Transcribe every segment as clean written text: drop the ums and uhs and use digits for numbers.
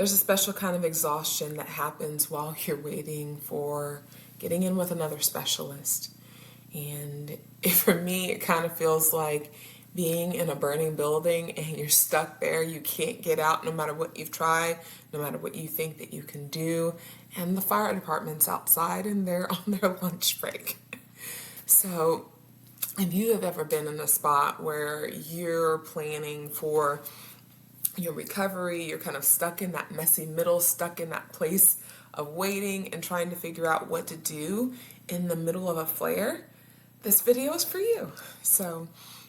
There's a special kind of exhaustion that happens while you're waiting for getting in with another specialist. And for me, it kind of feels like being in a burning building and you're stuck there. You can't get out no matter what you've tried, no matter what you think that you can do. And the fire department's outside and they're on their lunch break. So if you have ever been in a spot where you're planning for your recovery, you're kind of stuck in that messy middle, stuck in that place of waiting and trying to figure out what to do in the middle of a flare, this video is for you. So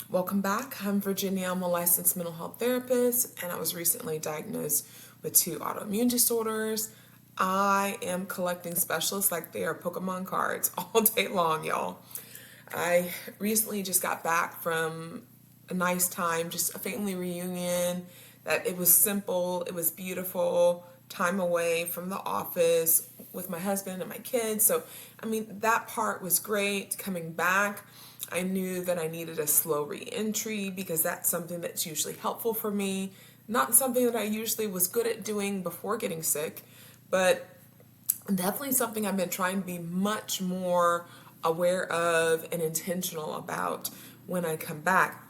welcome back. I'm Virginia. I'm a licensed mental health therapist, and I was recently diagnosed with 2 autoimmune disorders. I am collecting specialists like they are Pokemon cards all day long, y'all. I recently just got back from a nice time, just a family reunion. That it was simple, it was beautiful, time away from the office with my husband and my kids. So, that part was great. Coming back, I knew that I needed a slow reentry because that's something that's usually helpful for me. Not something that I usually was good at doing before getting sick, but definitely something I've been trying to be much more aware of and intentional about when I come back.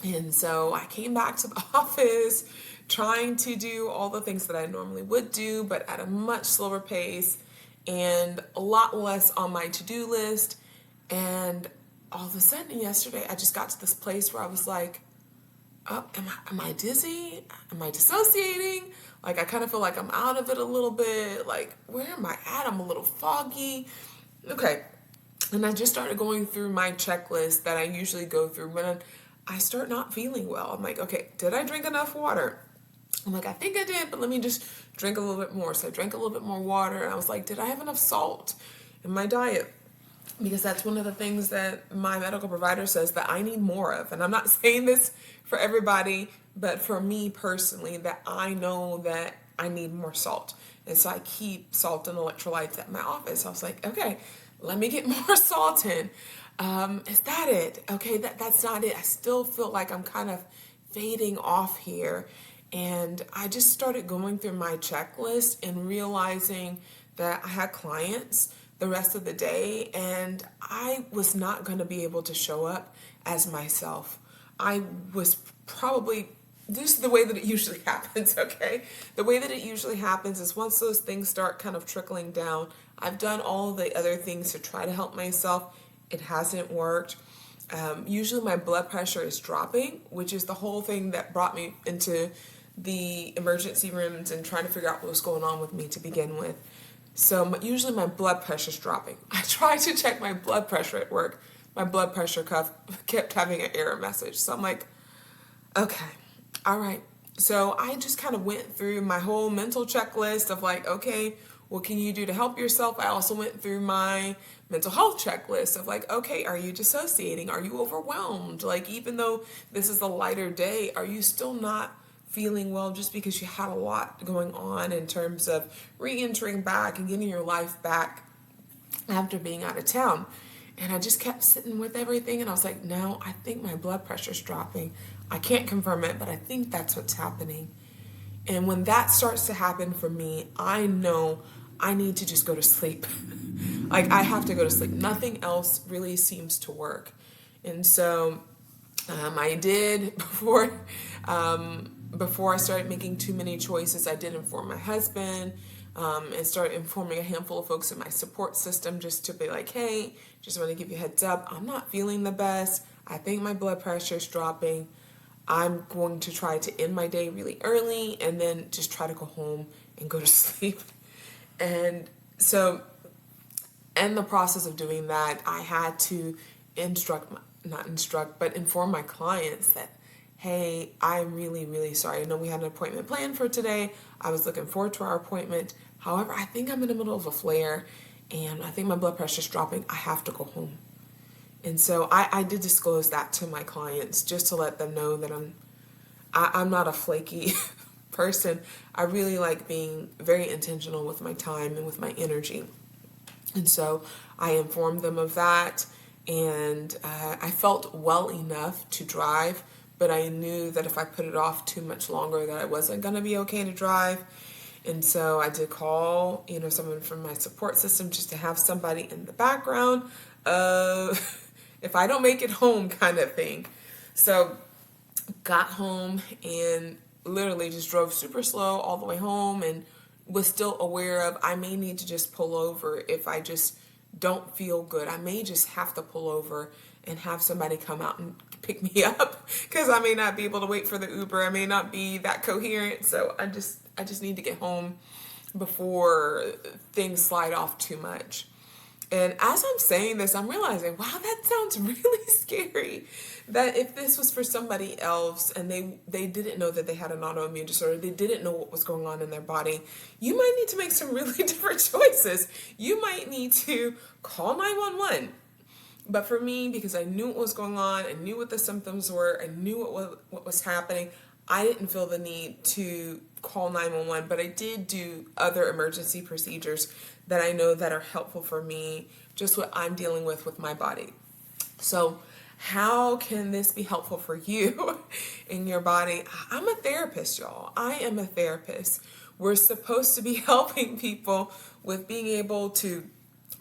And so I came back to the office trying to do all the things that I normally would do, but at a much slower pace and a lot less on my to-do list. And all of a sudden yesterday, I just got to this place where I was like, oh, am I dizzy? Am I dissociating? Like, I kind of feel like I'm out of it a little bit. Like, where am I at? I'm a little foggy. Okay. And I just started going through my checklist that I usually go through when I start not feeling well. I'm like, okay, did I drink enough water? I'm like, I think I did, but let me just drink a little bit more. So I drank a little bit more water, and I was like, did I have enough salt in my diet? Because that's one of the things that my medical provider says that I need more of. And I'm not saying this for everybody, but for me personally, that I know that I need more salt. And so I keep salt and electrolytes at my office. I was like, okay, let me get more salt in. Is that it? Okay, that's not it. I still feel like I'm kind of fading off here. And I just started going through my checklist and realizing that I had clients the rest of the day and I was not going to be able to show up as myself. I was probably, this is the way that it usually happens, okay? The way that it usually happens is once those things start kind of trickling down, I've done all the other things to try to help myself. It hasn't worked. Usually my blood pressure is dropping, which is the whole thing that brought me into the emergency rooms and trying to figure out what was going on with me to begin with. So usually my blood pressure is dropping. I tried to check my blood pressure at work. My blood pressure cuff kept having an error message. So I'm like, okay, all right. So I just kind of went through my whole mental checklist of like, okay, what can you do to help yourself? I also went through my mental health checklist of like, okay, are you dissociating? Are you overwhelmed? Like, even though this is a lighter day, are you still not feeling well just because you had a lot going on in terms of re-entering back and getting your life back after being out of town? And I just kept sitting with everything and I was like, no, I think my blood pressure's dropping. I can't confirm it, but I think that's what's happening. And when that starts to happen for me, I know I need to just go to sleep. Like, I have to go to sleep. Nothing else really seems to work. And so I did, before I started making too many choices, I did inform my husband and started informing a handful of folks in my support system just to be like, hey, just want to give you a heads up. I'm not feeling the best. I think my blood pressure is dropping. I'm going to try to end my day really early and then just try to go home and go to sleep. And so in the process of doing that, I had to inform my clients that, hey, I'm really, really sorry. I know we had an appointment planned for today. I was looking forward to our appointment. However, I think I'm in the middle of a flare and I think my blood pressure's dropping. I have to go home. And so I did disclose that to my clients just to let them know that I'm not a flaky person. I really like being very intentional with my time and with my energy. And so I informed them of that, and I felt well enough to drive, but I knew that if I put it off too much longer that I wasn't going to be okay to drive. And so I did call, someone from my support system just to have somebody in the background of if I don't make it home kind of thing. So got home and literally just drove super slow all the way home and was still aware of I may need to just pull over if I just don't feel good. I may just have to pull over and have somebody come out and pick me up because I may not be able to wait for the Uber. I may not be that coherent. So I just need to get home before things slide off too much. And as I'm saying this, I'm realizing, wow, that sounds really scary. That if this was for somebody else and they didn't know that they had an autoimmune disorder, they didn't know what was going on in their body, you might need to make some really different choices. You might need to call 911. But for me, because I knew what was going on, I knew what the symptoms were, I knew what was happening, I didn't feel the need to call 911, but I did do other emergency procedures that I know that are helpful for me, just what I'm dealing with my body. So how can this be helpful for you in your body? I'm a therapist, y'all. I am a therapist. We're supposed to be helping people with being able to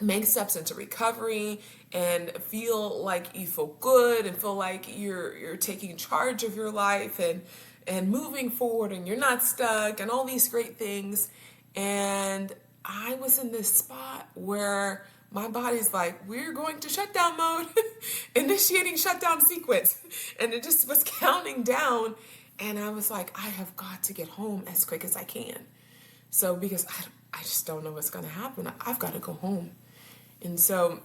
make steps into recovery and feel like you feel good and feel like you're taking charge of your life and moving forward and you're not stuck and all these great things. And I was in this spot where my body's like, we're going to shutdown mode, initiating shutdown sequence. And it just was counting down. And I was like, I have got to get home as quick as I can. So because I just don't know what's going to happen. I've got to go home. And so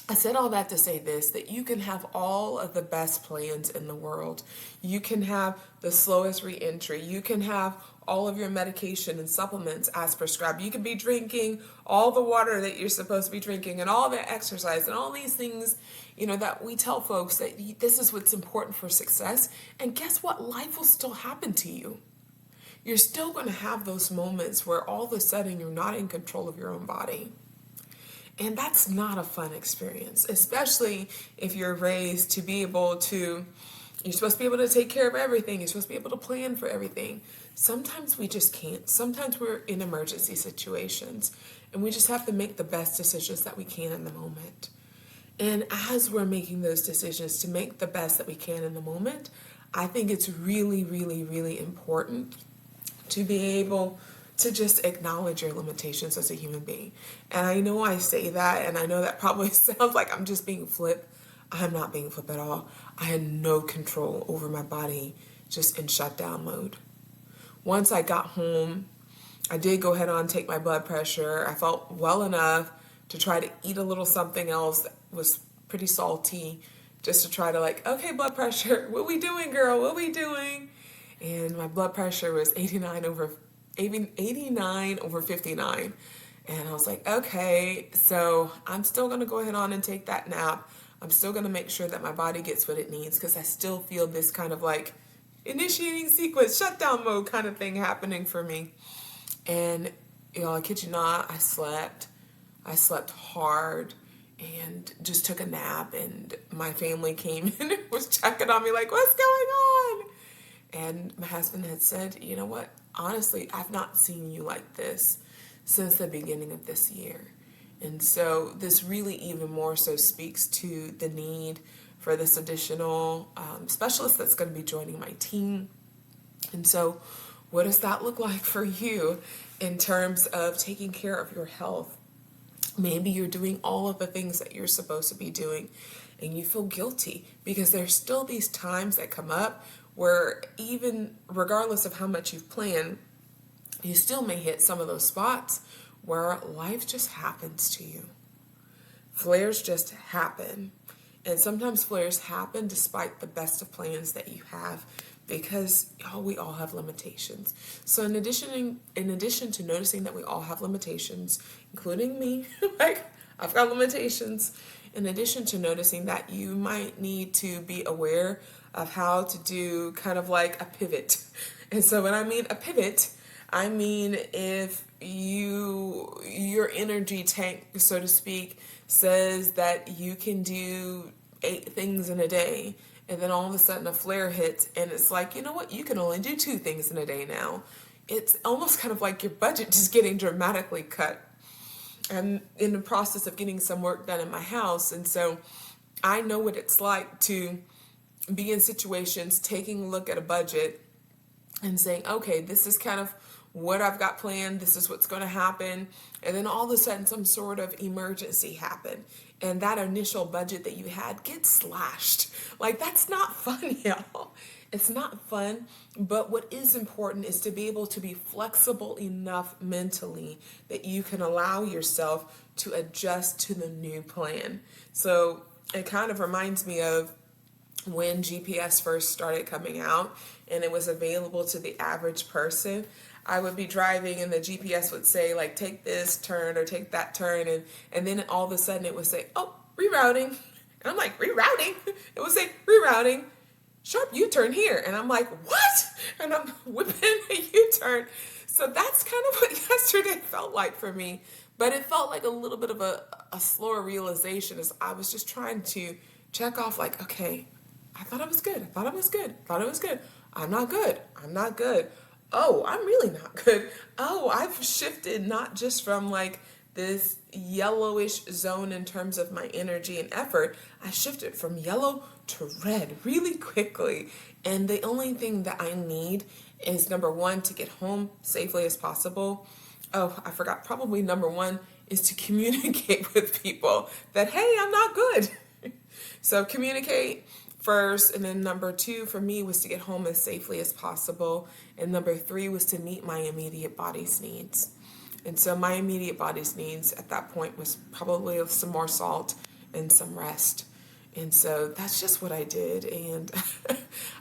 I said all that to say this, that you can have all of the best plans in the world. You can have the slowest reentry. You can have all of your medication and supplements as prescribed. You could be drinking all the water that you're supposed to be drinking and all the exercise and all these things, that we tell folks that this is what's important for success. And guess what? Life will still happen to you. You're still going to have those moments where all of a sudden you're not in control of your own body. And that's not a fun experience, especially if you're raised to be able to, you're supposed to be able to take care of everything. You're supposed to be able to plan for everything. Sometimes we just can't. Sometimes we're in emergency situations and we just have to make the best decisions that we can in the moment. And as we're making those decisions to make the best that we can in the moment, I think it's really, really, really important to be able to just acknowledge your limitations as a human being. And I know I say that, and I know that probably sounds like I'm just being flip. I'm not being flip at all. I had no control over my body, just in shutdown mode. Once I got home, I did go ahead on and take my blood pressure. I felt well enough to try to eat a little something else that was pretty salty, just to try to okay, blood pressure, what we doing, girl? What we doing? And my blood pressure was 89 over 59. And I was like, okay, so I'm still going to go ahead on and take that nap. I'm still going to make sure that my body gets what it needs because I still feel this kind of initiating sequence, shutdown mode kind of thing happening for me. And, I kid you not, I slept hard and just took a nap, and my family came in and was checking on me like, what's going on? And my husband had said, you know what? Honestly, I've not seen you like this since the beginning of this year. And so this really even more so speaks to the need for this additional specialist that's going to be joining my team. And so what does that look like for you in terms of taking care of your health? Maybe you're doing all of the things that you're supposed to be doing and you feel guilty because there's still these times that come up where even regardless of how much you've planned, you still may hit some of those spots where life just happens to you. Flares just happen. And sometimes flares happen despite the best of plans that you have because we all have limitations. So in addition to noticing that we all have limitations, including me, I've got limitations, in addition to noticing that you might need to be aware of how to do kind of a pivot. And so when I mean a pivot, I mean if your energy tank, so to speak, says that you can do 8 things in a day, and then all of a sudden a flare hits and it's you know what, you can only do 2 things in a day now. it's almost kind of like your budget just getting dramatically cut. I'm in the process of getting some work done in my house, and so I know what it's like to be in situations, taking a look at a budget and saying, okay, this is kind of what I've got planned, this is what's going to happen, and then all of a sudden some sort of emergency happened, and that initial budget that you had gets slashed. Like, that's not fun, y'all. It's not fun, but what is important is to be able to be flexible enough mentally that you can allow yourself to adjust to the new plan. So it kind of reminds me of when GPS first started coming out and it was available to the average person. I would be driving and the GPS would say, like, take this turn or take that turn, and then all of a sudden it would say, oh, rerouting. And I'm like, rerouting? It would say, rerouting, sharp U-turn here. And I'm like, what? And I'm whipping a U-turn. So that's kind of what yesterday felt like for me. But it felt like a little bit of a slower realization as I was just trying to check off, like, okay, I thought I was good. I thought I was good. I thought I was good. I'm not good. I'm not good. Oh, I'm really not good. Oh, I've shifted not just from like this yellowish zone in terms of my energy and effort. I shifted from yellow to red really quickly. And the only thing that I need is, number one, to get home safely as possible. Oh, I forgot. Probably number one is to communicate with people that, hey, I'm not good. So communicate first, and then number two for me was to get home as safely as possible, and number three was to meet my immediate body's needs. And so my immediate body's needs at that point was probably some more salt and some rest. And so that's just what I did, and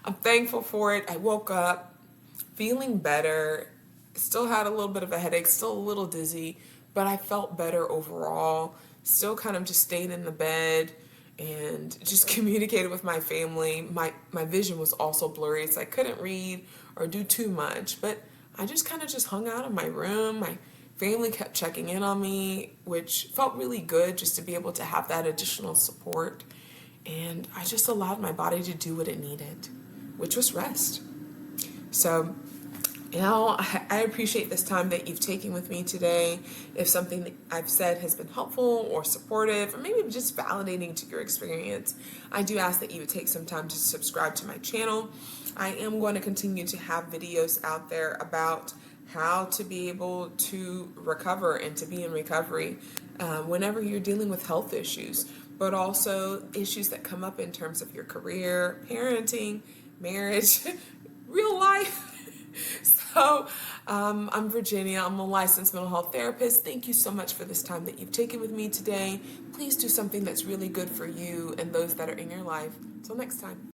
I'm thankful for it. I woke up feeling better, still had a little bit of a headache, still a little dizzy, but I felt better overall. Still kind of just stayed in the bed and just communicated with my family. My vision was also blurry, so I couldn't read or do too much, but I just kind of just hung out in my room. My family kept checking in on me, which felt really good just to be able to have that additional support. And I just allowed my body to do what it needed, which was rest. So, I appreciate this time that you've taken with me today. If something that I've said has been helpful or supportive, or maybe just validating to your experience, I do ask that you would take some time to subscribe to my channel. I am going to continue to have videos out there about how to be able to recover and to be in recovery whenever you're dealing with health issues, but also issues that come up in terms of your career, parenting, marriage, real life. So I'm Virginia. I'm a licensed mental health therapist. Thank you so much for this time that you've taken with me today. Please do something that's really good for you and those that are in your life. Until next time.